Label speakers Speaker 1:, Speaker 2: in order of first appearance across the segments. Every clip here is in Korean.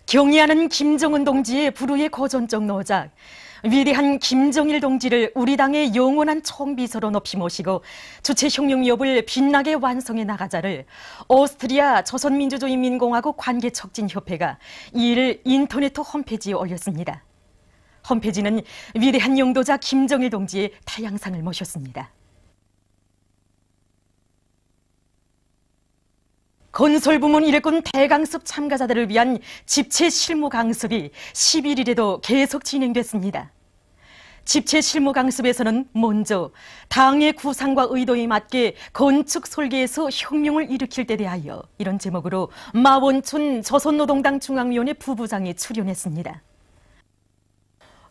Speaker 1: 경의하는 김정은 동지의 불후의 거존적 노작, 위대한 김정일 동지를 우리 당의 영원한 총비서로 높이 모시고 주체 혁명기업을 빛나게 완성해 나가자를 오스트리아 조선민주주의인민공화국 관계촉진협회가 2일 인터넷 홈페이지에 올렸습니다. 홈페이지는 위대한 영도자 김정일 동지의 태양상을 모셨습니다. 건설부문 일꾼 대강습 참가자들을 위한 집체 실무 강습이 11일에도 계속 진행됐습니다. 집체 실무 강습에서는 먼저 당의 구상과 의도에 맞게 건축 설계에서 혁명을 일으킬 때 대하여 이런 제목으로 마원춘 조선노동당 중앙위원회 부부장이 출연했습니다.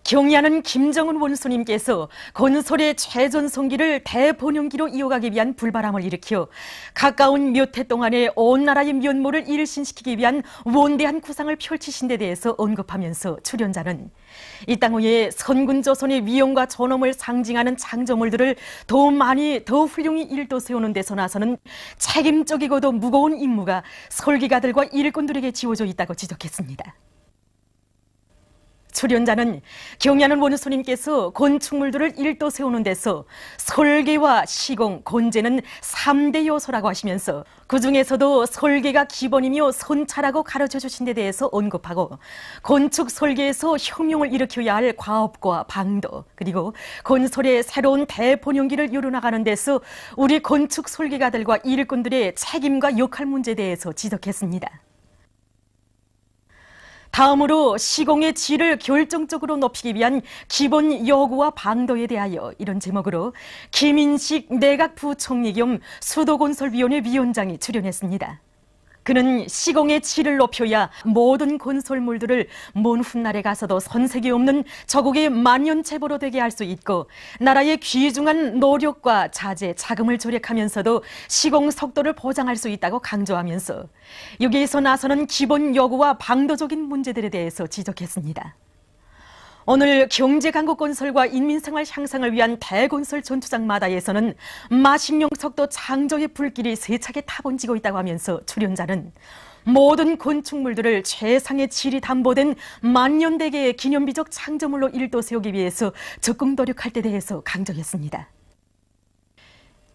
Speaker 1: 경의하는 김정은 원수님께서 건설의 최전성기를 대본영기로 이어가기 위한 불바람을 일으켜 가까운 몇 해 동안에 온 나라의 면모를 일신시키기 위한 원대한 구상을 펼치신 데 대해서 언급하면서 출연자는 이 땅 위에 선군조선의 위엄과 존엄을 상징하는 창조물들을 더 많이 더 훌륭히 일도 세우는 데서 나서는 책임적이고도 무거운 임무가 설계가들과 일꾼들에게 지워져 있다고 지적했습니다. 출연자는 경의하는 원수님께서 건축물들을 일도 세우는 데서 설계와 시공, 건재는 3대 요소라고 하시면서 그중에서도 설계가 기본이며 선차라고 가르쳐 주신 데 대해서 언급하고 건축 설계에서 혁명을 일으켜야 할 과업과 방도 그리고 건설의 새로운 대본영기를 이뤄나가는 데서 우리 건축 설계가들과 일꾼들의 책임과 역할 문제에 대해서 지적했습니다. 다음으로 시공의 질을 결정적으로 높이기 위한 기본 요구와 방도에 대하여 이런 제목으로 김인식 내각 부총리 겸 수도건설위원회 위원장이 출연했습니다. 그는 시공의 질을 높여야 모든 건설물들을 먼 훗날에 가서도 손색이 없는 저국의 만년체보로 되게 할 수 있고 나라의 귀중한 노력과 자재, 자금을 절약하면서도 시공 속도를 보장할 수 있다고 강조하면서 여기에서 나서는 기본 요구와 방도적인 문제들에 대해서 지적했습니다. 오늘 경제강국건설과 인민생활 향상을 위한 대건설 전투장마다에서는 마식령 속도 창조의 불길이 세차게 타번지고 있다고 하면서 출연자는 모든 건축물들을 최상의 질이 담보된 만년대계의 기념비적 창조물로 일도 세우기 위해서 적극 노력할 때 대해서 강조했습니다.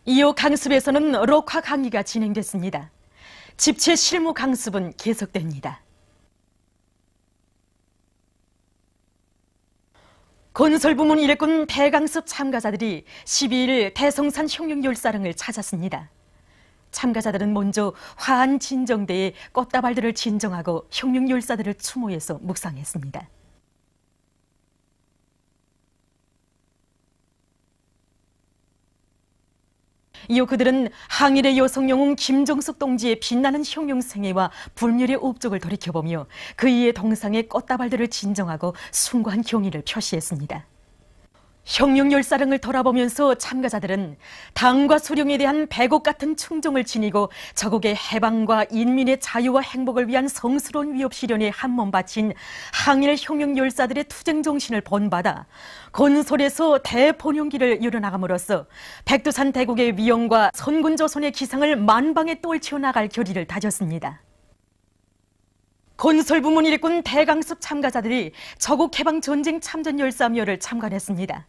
Speaker 1: 이후 강습에서는 록화 강의가 진행됐습니다. 집체 실무 강습은 계속됩니다. 건설부문 일꾼 대강습 참가자들이 12일 대성산 혁명열사릉을 찾았습니다. 참가자들은 먼저 화한 진정대에 꽃다발들을 진정하고 혁명열사들을 추모해서 묵상했습니다. 이후 그들은 항일의 여성영웅 김정숙 동지의 빛나는 혁명생애와 불멸의 업적을 돌이켜보며 그이의 동상에 꽃다발들을 진정하고 숭고한 경의를 표시했습니다. 혁명열사릉을 돌아보면서 참가자들은 당과 수령에 대한 백옥 같은 충정을 지니고 저국의 해방과 인민의 자유와 행복을 위한 성스러운 위협 실현에 한몸 바친 항일 혁명열사들의 투쟁 정신을 본받아 건설에서 대본영기를 이뤄나감으로써 백두산 대국의 위엄과 선군조선의 기상을 만방에 떨치어 나갈 결의를 다졌습니다. 건설부문 일꾼 대강습 참가자들이 저국해방전쟁 참전열사묘를 참관했습니다.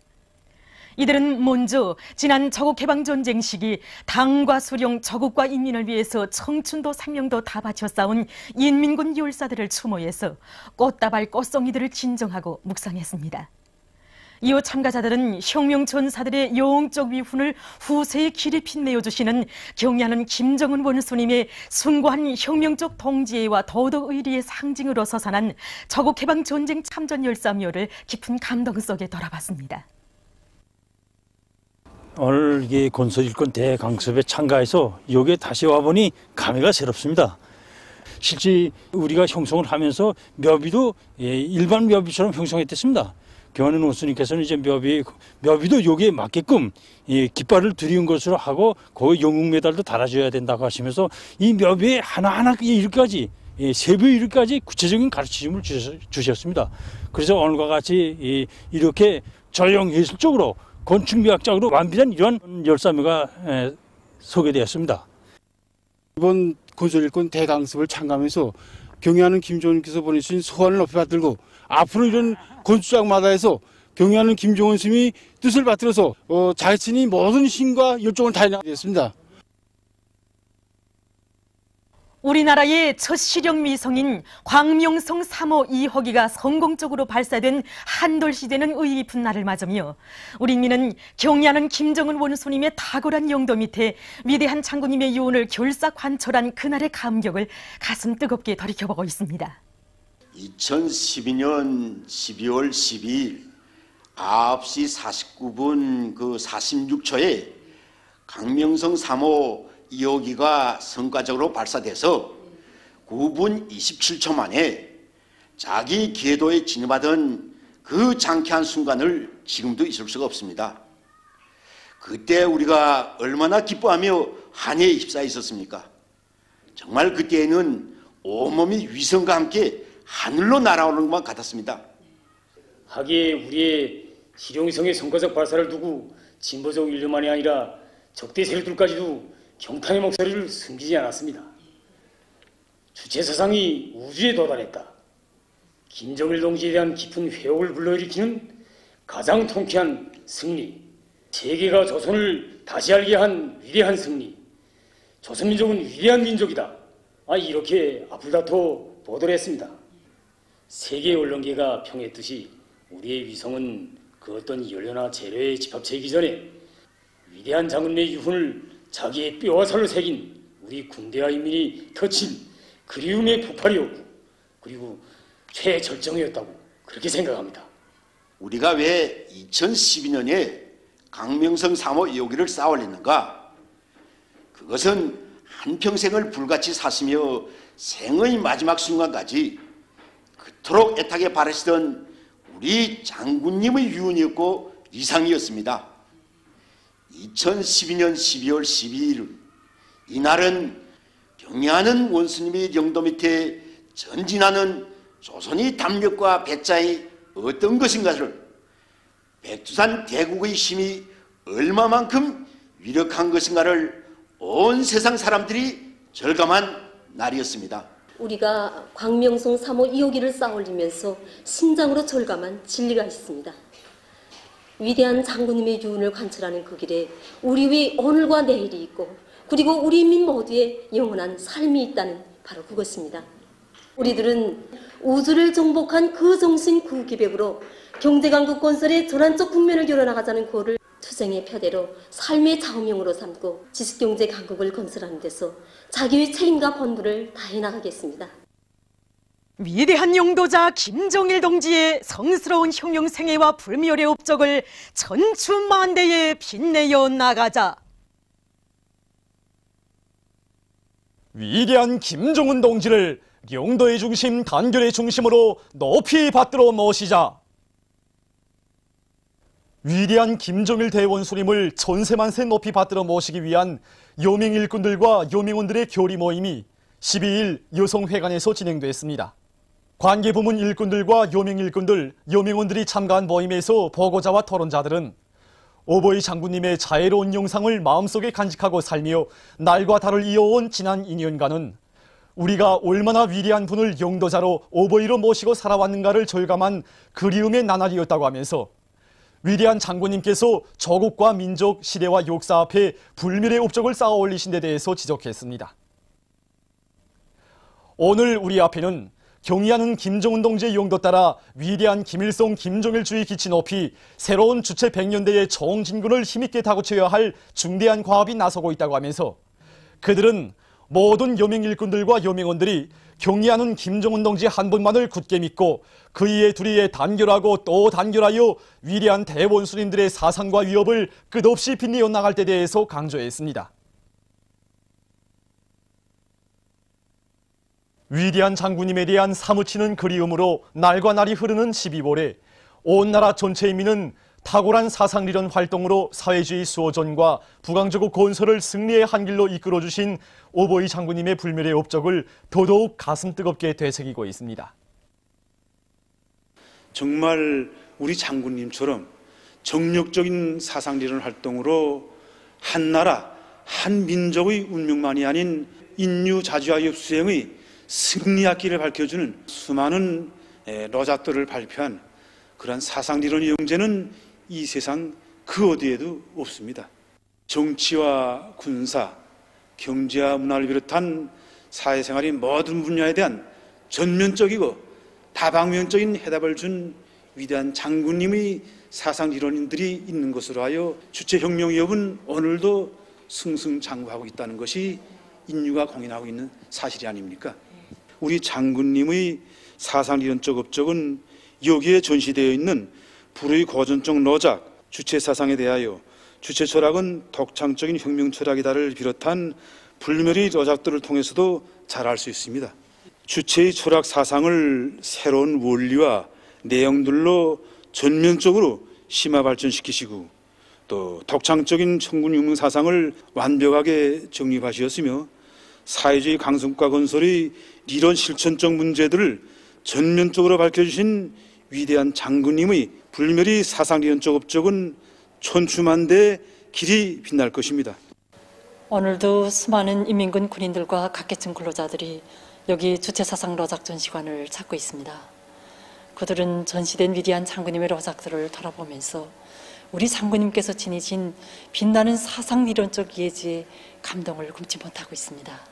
Speaker 1: 이들은 먼저 지난 저국해방전쟁 시기 당과 수령, 저국과 인민을 위해서 청춘도 생명도 다 바쳐 싸운 인민군 열사들을 추모해서 꽃다발 꽃송이들을 진정하고 묵상했습니다. 이후 참가자들은 혁명 전사들의 영적 위훈을 후세에 기립힌 내어주시는 경의하는 김정은 원수님의 숭고한 혁명적 동지애와 도덕 의리의 상징으로 서산한 저국해방전쟁 참전열사묘를 깊은 감동 속에 돌아봤습니다.
Speaker 2: 오늘 이 건설일꾼 대강습에 참가해서 여기에 다시 와보니 감회가 새롭습니다. 실제 우리가 형성을 하면서 묘비도 일반 묘비처럼 형성했댔습니다. 경의하는 원수님께서는 이제 묘비도 여기에 맞게끔 깃발을 들이운 것으로 하고 거기 영웅 메달도 달아줘야 된다고 하시면서 이 묘비에 하나하나 이렇게까지 세부 이렇게까지 구체적인 가르침을 주셨습니다. 그래서 오늘과 같이 이렇게 조형 예술적으로 건축미학적으로 완비된 이러한 열사묘가 소개되었습니다.
Speaker 3: 이번 건설일꾼 대강습을 참가하면서 경의하는 김정은께서 보내주신 소원을 높이 받들고 앞으로 이런 건축장마다에서 경의하는 김정은 스님이 뜻을 받들어서 자신이 모든 힘과 열정을 다해나가겠습니다.
Speaker 1: 우리나라의 첫 실용 위성인 광명성 3호 2호기가 성공적으로 발사된 한돌시대는 의미 깊은 날을 맞으며 우리 인민은 경의하는 김정은 원수님의 탁월한 영도 밑에 위대한 장군님의 유언을 결사 관철한 그날의 감격을 가슴 뜨겁게 돌이켜보고 있습니다.
Speaker 4: 2012년 12월 12일 9시 49분 46초에 광명성 3호 2호기가 성과적으로 발사돼서 9분 27초 만에 자기 궤도에 진입하던 그 장쾌한 순간을 지금도 잊을 수가 없습니다. 그때 우리가 얼마나 기뻐하며 한해에 휩싸여 있었습니까? 정말 그때에는 온몸이 위성과 함께 하늘로 날아오는 것만 같았습니다.
Speaker 5: 하기에 우리의 실용위성의 성과적 발사를 두고 진보적 인류만이 아니라 적대 세력들까지도 경탄의 목소리를 숨기지 않았습니다. 주체 사상이 우주에 도달했다. 김정일 동지에 대한 깊은 회혹을 불러일으키는 가장 통쾌한 승리. 세계가 조선을 다시 알게 한 위대한 승리. 조선민족은 위대한 민족이다. 이렇게 앞을다퉈 보도를 했습니다. 세계 언론계가 평했듯이 우리의 위성은 그 어떤 연료나 재료의 집합체이기 전에 위대한 장군의 유훈을 자기의 뼈와 살로 새긴 우리 군대와 인민이 터친 그리움의 폭발이었고 그리고 최절정이었다고 그렇게 생각합니다.
Speaker 4: 우리가 왜 2012년에 광명성 3호 2호기를 쌓아 올렸는가? 그것은 한평생을 불같이 사시며 생의 마지막 순간까지 그토록 애타게 바라시던 우리 장군님의 유언이었고 이상이었습니다. 2012년 12월 12일 이날은 경의하는 원수님의 영도 밑에 전진하는 조선의 담력과 배짱이 어떤 것인가를 백두산 대국의 힘이 얼마만큼 위력한 것인가를 온 세상 사람들이 절감한 날이었습니다.
Speaker 6: 우리가 광명성 3호 2호기를 쌓아올리면서 심장으로 절감한 진리가 있습니다. 위대한 장군님의 유언을 관철하는 그 길에 우리 위 오늘과 내일이 있고 그리고 우리 인민 모두의 영원한 삶이 있다는 바로 그것입니다. 우리들은 우주를 정복한 그 정신 그 기백으로 경제강국 건설의 전환적 국면을 열어나가자는 고를 투쟁의 표대로 삶의 좌우명으로 삼고 지식경제 강국을 건설하는 데서 자기의 책임과 본분을 다해 나가겠습니다.
Speaker 1: 위대한 영도자 김정일 동지의 성스러운 형용생애와 불멸의 업적을 천추만대에 빛내어 나가자.
Speaker 7: 위대한 김정은 동지를 영도의 중심, 단결의 중심으로 높이 받들어 모시자. 위대한 김정일 대원수님을 천세만세 높이 받들어 모시기 위한 여명 일꾼들과 여명원들의 교리 모임이 12일 여성회관에서 진행됐습니다. 관계부문 일꾼들과 여명 일꾼들, 여명원들이 참가한 모임에서 보고자와 토론자들은 오보이 장군님의 자애로운 영상을 마음속에 간직하고 살며 날과 달을 이어온 지난 2년간은 우리가 얼마나 위대한 분을 영도자로 오보이로 모시고 살아왔는가를 절감한 그리움의 나날이었다고 하면서 위대한 장군님께서 조국과 민족, 시대와 역사 앞에 불멸의 업적을 쌓아 올리신 데 대해서 지적했습니다. 오늘 우리 앞에는 경의하는 김정은 동지의 용도 따라 위대한 김일성, 김정일주의 기치 높이 새로운 주체 100년대의 정진군을 힘있게 다구쳐야 할 중대한 과업이 나서고 있다고 하면서 그들은 모든 여명 일꾼들과 여명원들이 경의하는 김정은 동지 한 분만을 굳게 믿고 그이의 둘이에 단결하고 또 단결하여 위대한 대원수님들의 사상과 위협을 끝없이 빛내어 나갈 때 대해서 강조했습니다. 위대한 장군님에 대한 사무치는 그리움으로 날과 날이 흐르는 12월에 온 나라 전체 인민은 탁월한 사상리련 활동으로 사회주의 수호전과 부강제국 건설을 승리의 한 길로 이끌어주신 오보이 장군님의 불멸의 업적을 더더욱 가슴 뜨겁게 되새기고 있습니다.
Speaker 8: 정말 우리 장군님처럼 정력적인 사상리련 활동으로 한 나라, 한 민족의 운명만이 아닌 인류 자주화협 수행의 승리학기를 밝혀주는 수많은 러작들을 발표한 그러한 사상리론의 영재는 이 세상 그 어디에도 없습니다. 정치와 군사, 경제와 문화를 비롯한 사회생활의 모든 분야에 대한 전면적이고 다방면적인 해답을 준 위대한 장군님의 사상리론인들이 있는 것으로 하여 주체혁명위협은 오늘도 승승장구하고 있다는 것이 인류가 공인하고 있는 사실이 아닙니까? 우리 장군님의 사상리론적 업적은 여기에 전시되어 있는 불의 고전적 러작, 주체사상에 대하여 주체철학은 독창적인 혁명철학이다를 비롯한 불멸의 러작들을 통해서도 잘 알 수 있습니다. 주체의 철학 사상을 새로운 원리와 내용들로 전면적으로 심화 발전시키시고 또 독창적인 천군혁명 사상을 완벽하게 정립하셨으며 사회주의 강성국가 건설의 이런 실천적 문제들을 전면적으로 밝혀주신 위대한 장군님의 불멸의 사상리론적 업적은 촌추만대 길이 빛날 것입니다.
Speaker 9: 오늘도 수많은 인민군 군인들과 각계층 근로자들이 여기 주체사상 러작 전시관을 찾고 있습니다. 그들은 전시된 위대한 장군님의 러작들을 돌아보면서 우리 장군님께서 지니신 빛나는 사상리론적 예지에 감동을 금치 못하고 있습니다.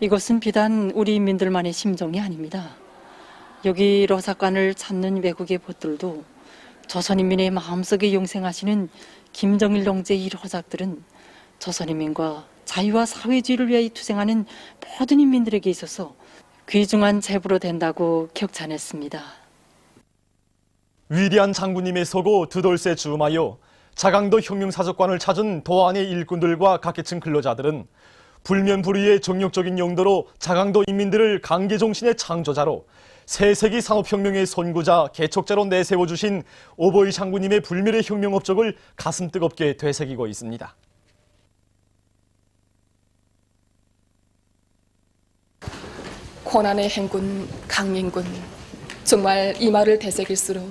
Speaker 9: 이것은 비단 우리 인민들만의 심정이 아닙니다. 여기 러작관을 찾는 외국의 벗들도 조선인민의 마음속에 용생하시는 김정일 동지의 이 러작들은 조선인민과 자유와 사회주의를 위해 투쟁하는 모든 인민들에게 있어서 귀중한 제부로 된다고 격찬했습니다.
Speaker 7: 위대한 장군님의 서고 두돌세 즈음하여 자강도 혁명사적관을 찾은 도안의 일꾼들과 각계층 근로자들은 불면불의의 정력적인 용도로 자강도 인민들을 강계정신의 창조자로 새세기 산업혁명의 선구자, 개척자로 내세워주신 오보이 장군님의 불멸의 혁명 업적을 가슴 뜨겁게 되새기고 있습니다.
Speaker 10: 고난의 행군, 강인군. 정말 이 말을 되새길수록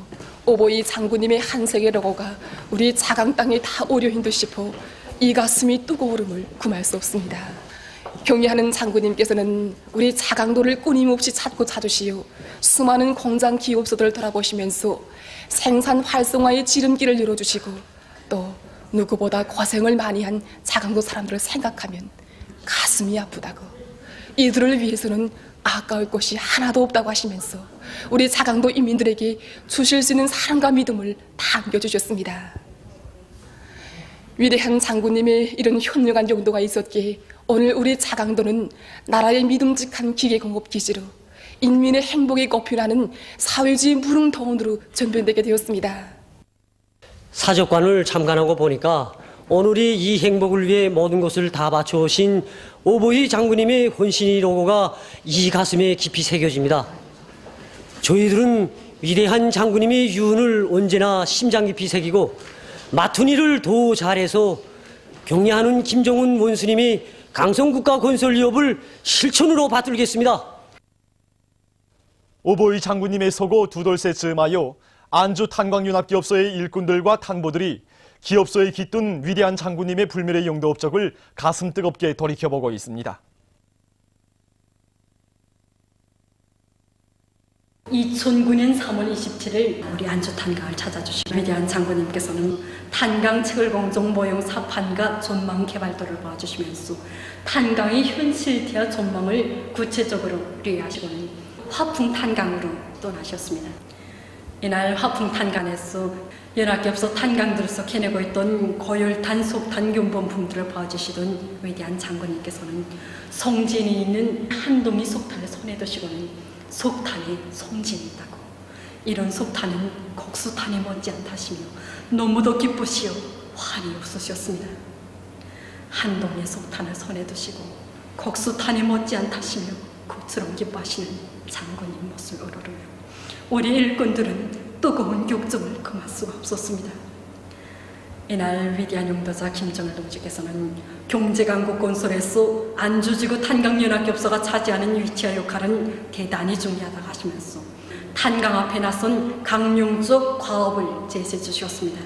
Speaker 10: 오보이 장군님의 한색의 로고가 우리 자강 땅에 다 오려인 듯 싶어 이 가슴이 뜨거울음을 금할 수 없습니다. 경의하는 장군님께서는 우리 자강도를 끊임없이 찾으시어 수많은 공장 기업소들을 돌아보시면서 생산 활성화의 지름길을 열어주시고 또 누구보다 고생을 많이 한 자강도 사람들을 생각하면 가슴이 아프다고, 이들을 위해서는 아까울 것이 하나도 없다고 하시면서 우리 자강도 인민들에게 주실 수 있는 사랑과 믿음을 다 안겨주셨습니다. 위대한 장군님의 이런 현명한 용도가 있었기에 오늘 우리 자강도는 나라의 믿음직한 기계공업기지로 인민의 행복에 꼽히라는 사회주의 무릉도원으로 전변되게 되었습니다.
Speaker 11: 사적관을 참관하고 보니까 오늘이 이 행복을 위해 모든 것을 다 바쳐오신 오보이 장군님의 혼신의 로고가 이 가슴에 깊이 새겨집니다. 저희들은 위대한 장군님의 유언을 언제나 심장 깊이 새기고 맡은 일을 더 잘해서 경례하는 김정은 원수님이 강성국가 건설 위협을 실천으로 받들겠습니다.
Speaker 7: 오보이 장군님의 서고 두돌세 즈음하여 안주 탄광윤합기업소의 일꾼들과 탄보들이 기업소에 깃둔 위대한 장군님의 불멸의 용도 업적을 가슴 뜨겁게 돌이켜보고 있습니다.
Speaker 9: 2009년 3월 27일 우리 안주 탄강을 찾아주신 위대한 장군님께서는 탄강 채굴공정 모형 사판과 전망 개발도를 봐주시면서 탄강의 현실태와 전망을 구체적으로 리하시고는 화풍 탄강으로 떠나셨습니다. 이날 화풍 탄강에서 연합기업소 탄강들에서 캐내고 있던 고열탄, 속탄, 경범품들을 봐주시던 위대한 장군님께서는 성진이 있는 한 동이 속탄을 손에 드시고는 속탄에 성진이 있다고, 이런 속탄은 곡수탄이 못지않다시며 너무도 기쁘시어 환히 웃으셨습니다. 한 동의 속탄을 손에 드시고 곡수탄이 못지않다시며 그처럼 기뻐하시는 장군님 모습을 우러러요 우리 일꾼들은 뜨거운 격정을 금할 수가 없었습니다. 이날 위대한 용도자 김정일 동지께서는 경제강국 건설에서 안주지구 탄강연합기업소가 차지하는 위치와 역할은 대단히 중요하다고 하시면서 탄강 앞에 나선 강령적 과업을 제시해 주셨습니다.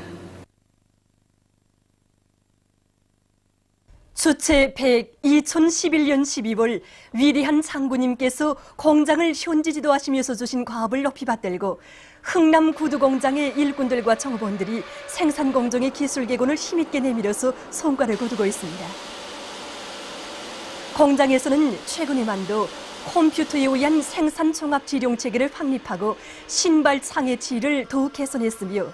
Speaker 1: 주체 100 2011년 12월 위대한 장군님께서 공장을 현지지도하시면서 주신 과업을 높이 받들고 흥남 구두공장의 일꾼들과 정업원들이 생산공정의 기술개곤을 힘있게 내밀어서 성과를 거두고 있습니다. 공장에서는 최근에만도 컴퓨터에 의한 생산 종합 지룡 체계를 확립하고 신발 창의 질을 더욱 개선했으며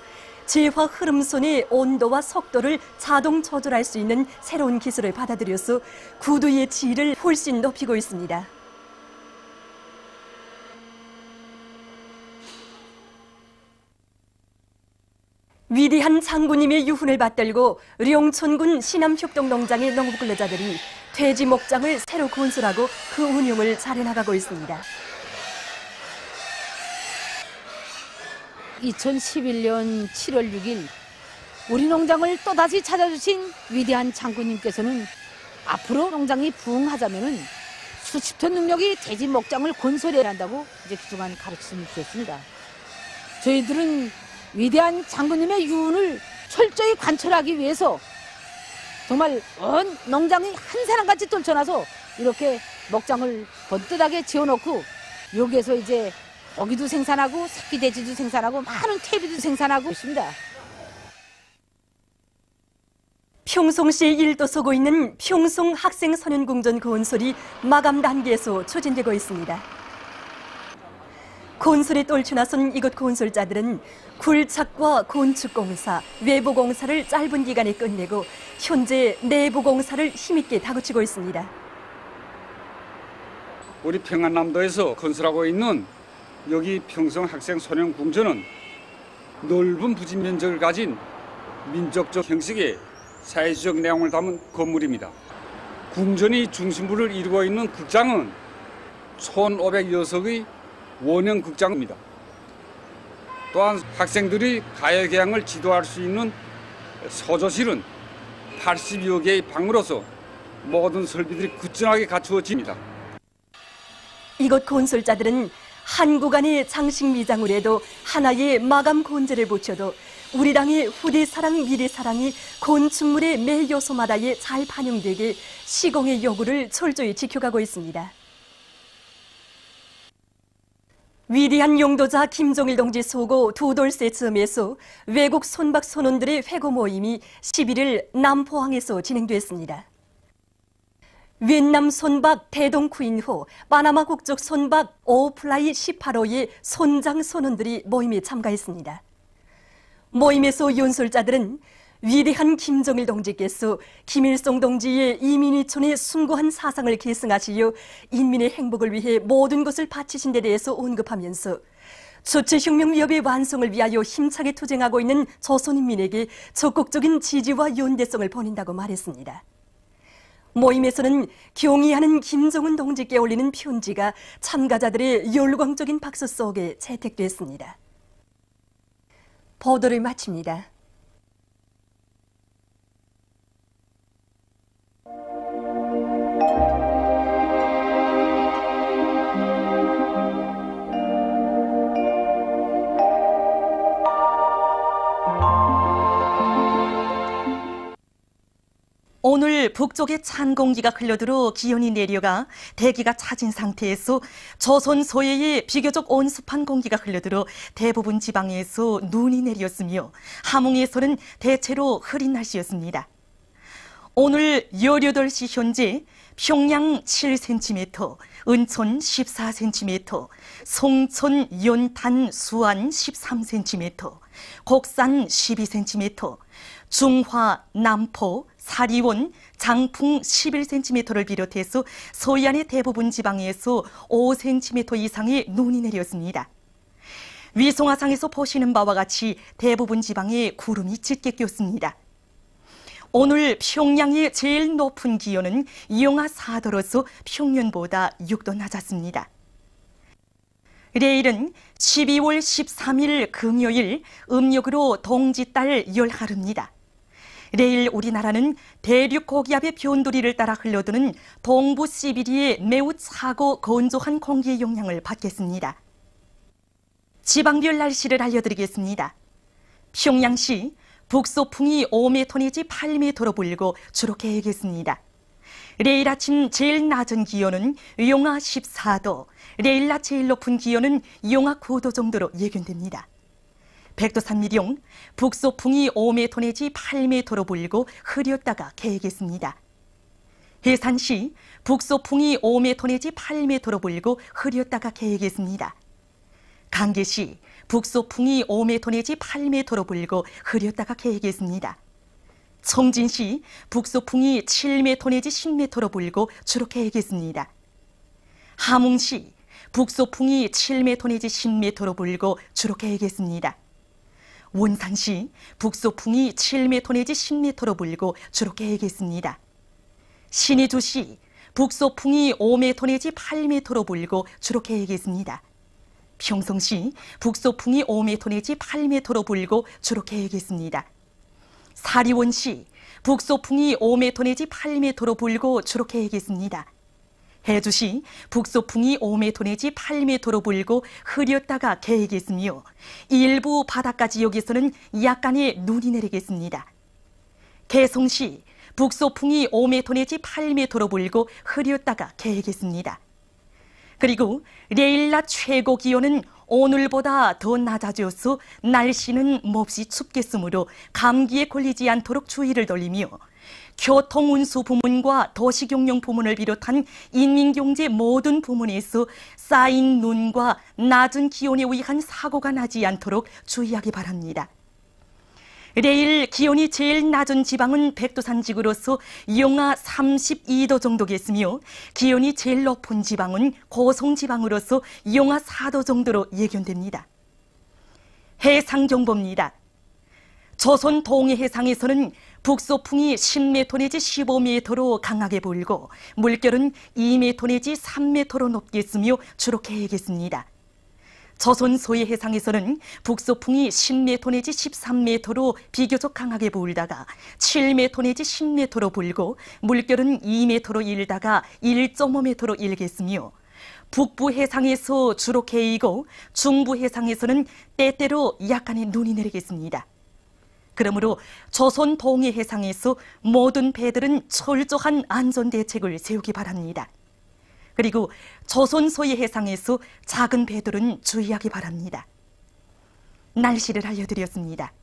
Speaker 1: 재화 흐름선의 온도와 속도를 자동 조절할 수 있는 새로운 기술을 받아들여서 구두의 질을 훨씬 높이고 있습니다. 위대한 장군님의 유훈을 받들고 령촌군 신암협동농장의 농업근로자들이 돼지 목장을 새로 건설하고 그 운영을 잘해나가고 있습니다.
Speaker 12: 2011년 7월 6일 우리 농장을 또다시 찾아주신 위대한 장군님께서는 앞으로 농장이 부흥하자면은 수십 톤 능력이 돼지 목장을 건설해야 한다고 이제 그동안 가르침을 주셨습니다. 저희들은 위대한 장군님의 유훈을 철저히 관철하기 위해서 정말 온 농장이 한 사람같이 떨쳐나서 이렇게 목장을 번듯하게 지어놓고 여기에서 이제 고기도 생산하고 새끼 돼지도 생산하고 많은 퇴비도 생산하고 있습니다.
Speaker 1: 평송시에 일도 서고 있는 평송 학생선연궁전 건설이 마감 단계에서 추진되고 있습니다. 건설에 떨쳐나선 이곳 건설자들은 굴착과 건축공사, 외부공사를 짧은 기간에 끝내고 현재 내부공사를 힘있게 다그치고 있습니다.
Speaker 13: 우리 평안남도에서 건설하고 있는 여기 평성 학생소년궁전은 넓은 부지 면적을 가진 민족적 형식의 사회주의적 내용을 담은 건물입니다. 궁전이 중심부를 이루고 있는 극장은 1,500여석의 원형 극장입니다. 또한 학생들이 가요계양을 지도할 수 있는 서조실은 80여 개의 방으로서 모든 설비들이 굳건하게 갖추어집니다.
Speaker 1: 이곳 건설자들은 한 구간의 장식 미장을 해도 하나의 마감 건재를 붙여도 우리 당의 후대 사랑, 미래 사랑이 건축물의 매 요소마다에 잘 반영되게 시공의 요구를 철저히 지켜가고 있습니다. 위대한 용도자 김종일 동지 소고 두돌세 즈음에서 외국 선박 선원들의 회고 모임이 11일 남포항에서 진행됐습니다. 윈남 선박 대동쿠인호, 파나마 국적 선박 오플라이 18호의 선장 선원들이 모임에 참가했습니다. 모임에서 연설자들은 위대한 김정일 동지께서 김일성 동지의 이민이촌의 숭고한 사상을 계승하시어 인민의 행복을 위해 모든 것을 바치신 데 대해서 언급하면서 주체혁명위협의 완성을 위하여 힘차게 투쟁하고 있는 조선인민에게 적극적인 지지와 연대성을 보낸다고 말했습니다. 모임에서는 경의하는 김정은 동지께 올리는 편지가 참가자들의 열광적인 박수 속에 채택됐습니다. 보도를 마칩니다. 오늘 북쪽에 찬 공기가 흘러들어 기온이 내려가 대기가 차진 상태에서 조선 서해에 비교적 온습한 공기가 흘러들어 대부분 지방에서 눈이 내렸으며 함흥에서는 대체로 흐린 날씨였습니다. 오늘 18시 현재 평양 7cm, 은천 14cm, 송천, 연탄, 수안 13cm, 곡산 12cm, 중화, 남포, 사리원, 장풍 11cm를 비롯해서 서해안의 대부분 지방에서 5cm 이상의 눈이 내렸습니다. 위성화상에서 보시는 바와 같이 대부분 지방에 구름이 짙게 꼈습니다. 오늘 평양의 제일 높은 기온은 영하 4도로서 평년보다 6도 낮았습니다. 내일은 12월 13일 금요일 음력으로 동짓달 열하루입니다. 내일 우리나라는 대륙 고기압의 변두리를 따라 흘러드는 동부 시베리아의 매우 차고 건조한 공기의 영향을 받겠습니다. 지방별 날씨를 알려드리겠습니다. 평양시 북소풍이 5m 내지 8m로 불고 주로 개겠습니다. 내일 아침 제일 낮은 기온은 영하 14도, 내일 낮 제일 높은 기온은 영하 9도 정도로 예견됩니다. 백두산 미령, 북소풍이 5m 내지 8m로 불고 흐렸다가 개겠습니다. 해산시, 북소풍이 5m 내지 8m로 불고 흐렸다가 개겠습니다. 강계시, 북소풍이 5m 내지 8m로 불고 흐렸다가 개겠습니다. 청진시, 북소풍이 7m 내지 10m로 불고 주로 개겠습니다. 함흥시, 북소풍이 7m 내지 10m로 불고 주로 개겠습니다. 원산시, 북소풍이 7m 내지 10m로 불고 주로 개겠습니다. 신의주시, 북소풍이 5m 내지 8m로 불고 주로 개겠습니다. 평성시, 북소풍이 5m 내지 8m로 불고 주로 개겠습니다. 사리원시, 북소풍이 5m 내지 8m로 불고 주로 개겠습니다. 해주시, 북소풍이 5m 내지 8m로 불고 흐렸다가 개겠으며 일부 바닷가 지역에서는 약간의 눈이 내리겠습니다. 개성시, 북소풍이 5m 내지 8m로 불고 흐렸다가 개겠습니다. 그리고 내일 낮 최고 기온은 오늘보다 더 낮아져서 날씨는 몹시 춥겠으므로 감기에 걸리지 않도록 주의를 돌리며 교통운수 부문과 도시경영 부문을 비롯한 인민경제 모든 부문에서 쌓인 눈과 낮은 기온에 의한 사고가 나지 않도록 주의하기 바랍니다. 내일 기온이 제일 낮은 지방은 백두산 지구로서 영하 32도 정도겠으며 기온이 제일 높은 지방은 고성 지방으로서 영하 4도 정도로 예견됩니다. 해상경보입니다. 조선 동해 해상에서는 북소풍이 10m 내지 15m로 강하게 불고 물결은 2m 내지 3m로 높겠으며 주로 개겠습니다. 조선 소해 해상에서는 북소풍이 10m 내지 13m로 비교적 강하게 불다가 7m 내지 10m로 불고 물결은 2m로 일다가 1.5m로 일겠으며 북부 해상에서 주로 개이고 중부 해상에서는 때때로 약간의 눈이 내리겠습니다. 그러므로 조선 동해 해상에서 모든 배들은 철저한 안전 대책을 세우기 바랍니다. 그리고 조선 소해 해상에서 작은 배들은 주의하기 바랍니다. 날씨를 알려드렸습니다.